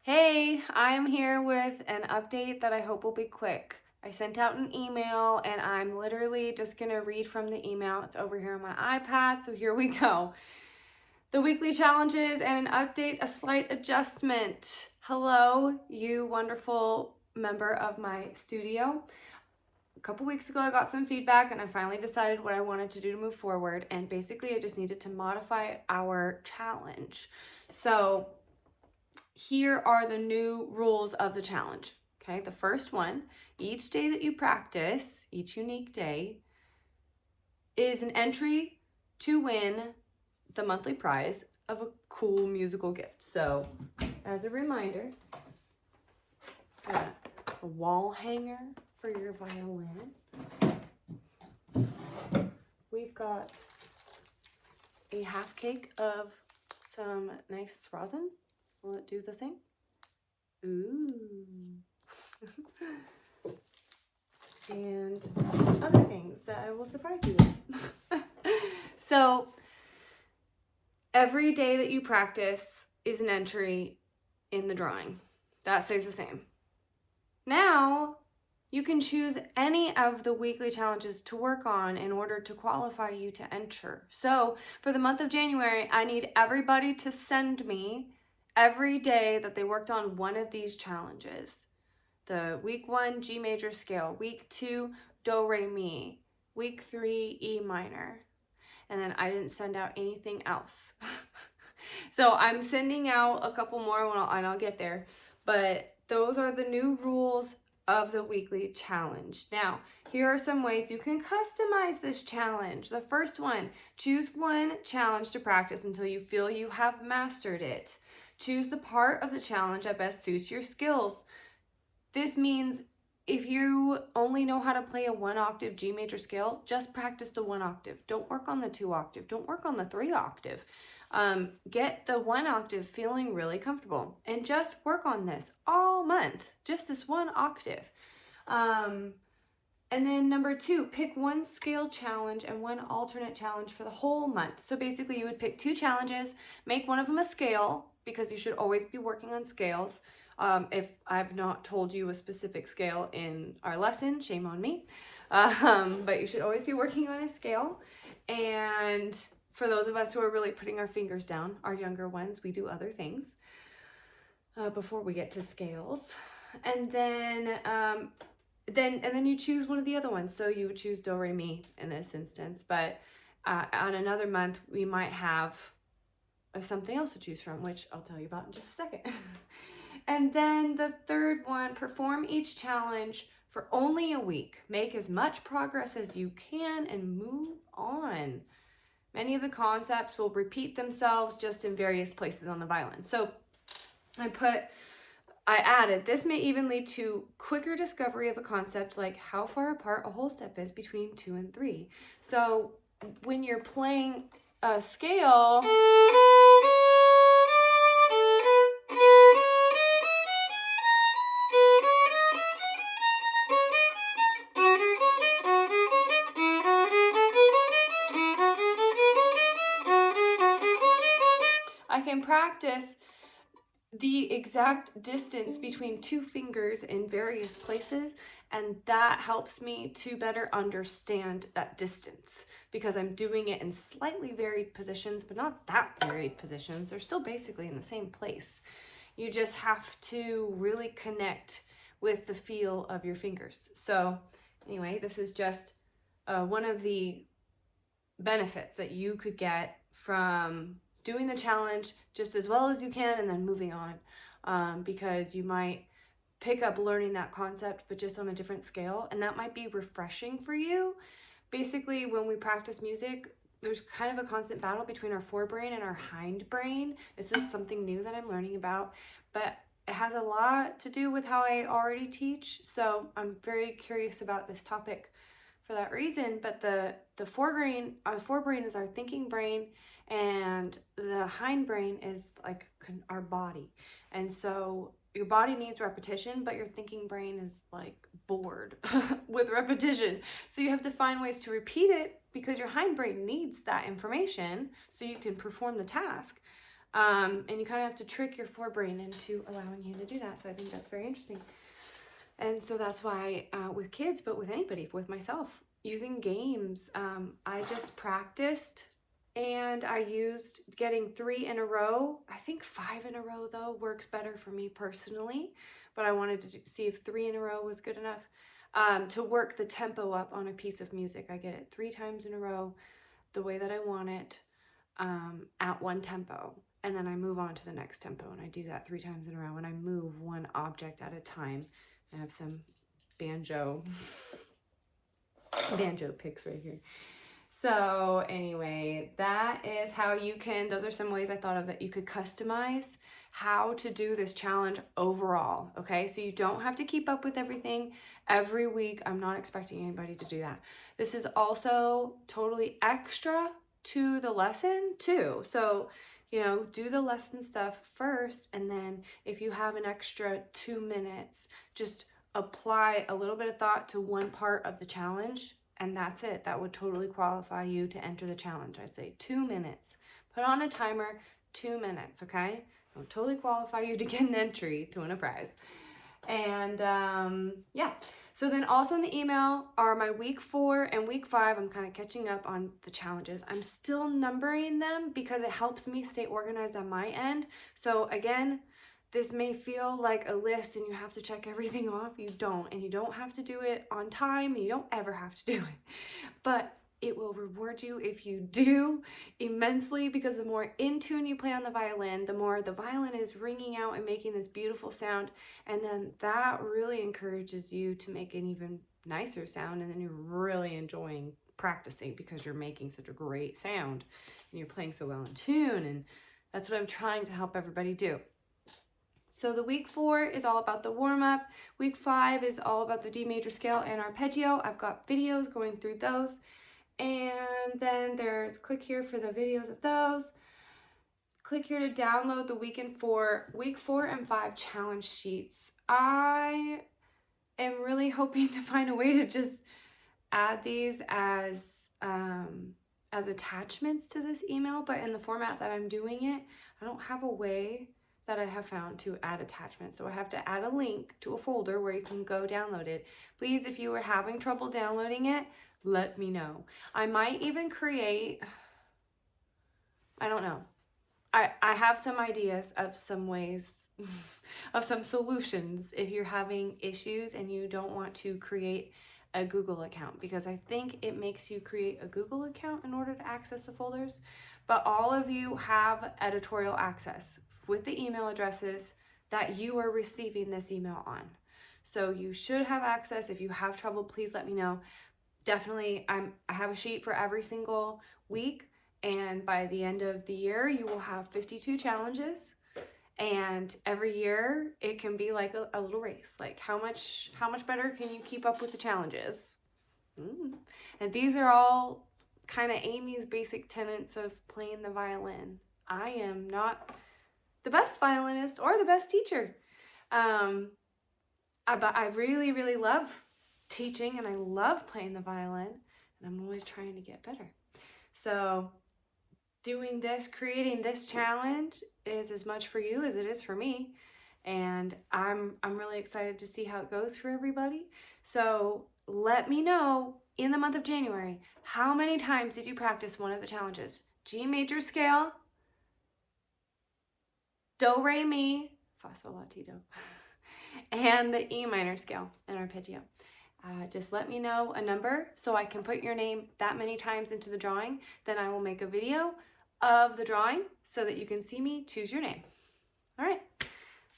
Hey, I am here with an update that I hope will be quick. I sent out an email and I'm literally just going to read from the email. It's over here on my iPad, so here we go. The weekly challenges and an update, a slight adjustment. Hello, you wonderful member of my studio. A couple weeks ago, I got some feedback and I finally decided what I wanted to do to move forward. And basically, I just needed to modify our challenge. So, here are the new rules of the challenge. Okay, the first one, each day that you practice, each unique day, is an entry to win the monthly prize of a cool musical gift. So, as a reminder, a wall hanger for your violin. We've got a half cake of some nice rosin. Will it do the thing? Ooh. And other things that I will surprise you with. So, every day that you practice is an entry in the drawing. That stays the same. Now, you can choose any of the weekly challenges to work on in order to qualify you to enter. So, for the month of January, I need everybody to send me every day that they worked on one of these challenges. The week 1 G major scale, week 2 do re mi, week 3 E minor, and then I didn't send out anything else. So I'm sending out a couple more and I'll get there, but those are the new rules of the weekly challenge. Now, here are some ways you can customize this challenge. The first one, choose one challenge to practice until you feel you have mastered it. Choose the part of the challenge that best suits your skills. This means if you only know how to play a 1 octave G major scale, just practice the 1 octave. Don't work on the 2 octave. Don't work on the 3 octave. Get the 1 octave feeling really comfortable and just work on this all month, just this 1 octave. And then number 2, pick one scale challenge and one alternate challenge for the whole month. So basically you would pick 2 challenges, make one of them a scale because you should always be working on scales. If I've not told you a specific scale in our lesson, shame on me. But you should always be working on a scale. And for those of us who are really putting our fingers down, our younger ones, we do other things before we get to scales. And then you choose one of the other ones. So you would choose do re mi in this instance, but on another month we might have something else to choose from, which I'll tell you about in just a second. And then the third one, perform each challenge for only a week. Make as much progress as you can and move on. Many of the concepts will repeat themselves just in various places on the violin. So I added, this may even lead to quicker discovery of a concept like how far apart a whole step is between 2 and 3. So when you're playing a scale, I can practice the exact distance between 2 fingers in various places, and that helps me to better understand that distance because I'm doing it in slightly varied positions, but not that varied positions. They're still basically in the same place. You just have to really connect with the feel of your fingers. So anyway, this is just one of the benefits that you could get from doing the challenge just as well as you can and then moving on, because you might pick up learning that concept but just on a different scale, and that might be refreshing for you. Basically, when we practice music, there's kind of a constant battle between our forebrain and our hindbrain. This is something new that I'm learning about, but it has a lot to do with how I already teach, so I'm very curious about this topic for that reason. But the forebrain is our thinking brain, and the hindbrain is like our body. And so your body needs repetition, but your thinking brain is like bored with repetition. So you have to find ways to repeat it because your hindbrain needs that information so you can perform the task. And you kind of have to trick your forebrain into allowing you to do that. So I think that's very interesting. And so that's why with kids, but with anybody, with myself, using games, I just practiced and I used getting 3 in a row. I think 5 in a row though works better for me personally, but I wanted to see if 3 in a row was good enough to work the tempo up on a piece of music. I get it 3 times in a row the way that I want it at one tempo. And then I move on to the next tempo and I do that 3 times in a row and I move one object at a time. I have some banjo picks right here. So anyway, that is how you can, those are some ways I thought of that you could customize how to do this challenge overall, okay? So you don't have to keep up with everything every week. I'm not expecting anybody to do that. This is also totally extra to the lesson too. So, you know, do the lesson stuff first, and then if you have an extra 2 minutes, just apply a little bit of thought to one part of the challenge, and that's it. That would totally qualify you to enter the challenge. I'd say 2 minutes. Put on a timer, 2 minutes, okay? That would totally qualify you to get an entry to win a prize. And yeah, so then also in the email are my week 4 and week 5. I'm kind of catching up on the challenges. I'm still numbering them because it helps me stay organized on my end. So again, this may feel like a list and you have to check everything off. You don't, and you don't have to do it on time, and you don't ever have to do it. But it will reward you if you do immensely, because the more in tune you play on the violin, the more the violin is ringing out and making this beautiful sound. And then that really encourages you to make an even nicer sound. And then you're really enjoying practicing because you're making such a great sound and you're playing so well in tune. And that's what I'm trying to help everybody do. So the week 4 is all about the warm-up. Week 5 is all about the D major scale and arpeggio. I've got videos going through those. And then there's click here for the videos of those. Click here to download the week 4 and 5 challenge sheets. I am really hoping to find a way to just add these as attachments to this email, but in the format that I'm doing it, I don't have a way that I have found to add attachments. So I have to add a link to a folder where you can go download it. Please, if you are having trouble downloading it, let me know. I might even create, I don't know. I have some ideas of some ways, of some solutions if you're having issues and you don't want to create a Google account, because I think it makes you create a Google account in order to access the folders. But all of you have editorial access with the email addresses that you are receiving this email on. So you should have access. If you have trouble, please let me know. Definitely, I have a sheet for every single week, and by the end of the year, you will have 52 challenges. And every year, it can be like a little race. Like how much better can you keep up with the challenges? And these are all kind of Amy's basic tenets of playing the violin. I am not the best violinist or the best teacher. But I really, really love teaching and I love playing the violin, and I'm always trying to get better. So doing this, creating this challenge is as much for you as it is for me. And I'm really excited to see how it goes for everybody. So let me know in the month of January, how many times did you practice one of the challenges? G major scale, do, re, mi, fa, sol, la, ti, do, and the E minor scale and arpeggio. Just let me know a number so I can put your name that many times into the drawing. Then I will make a video of the drawing so that you can see me choose your name. All right,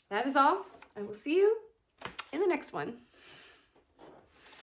that is all. I will see you in the next one.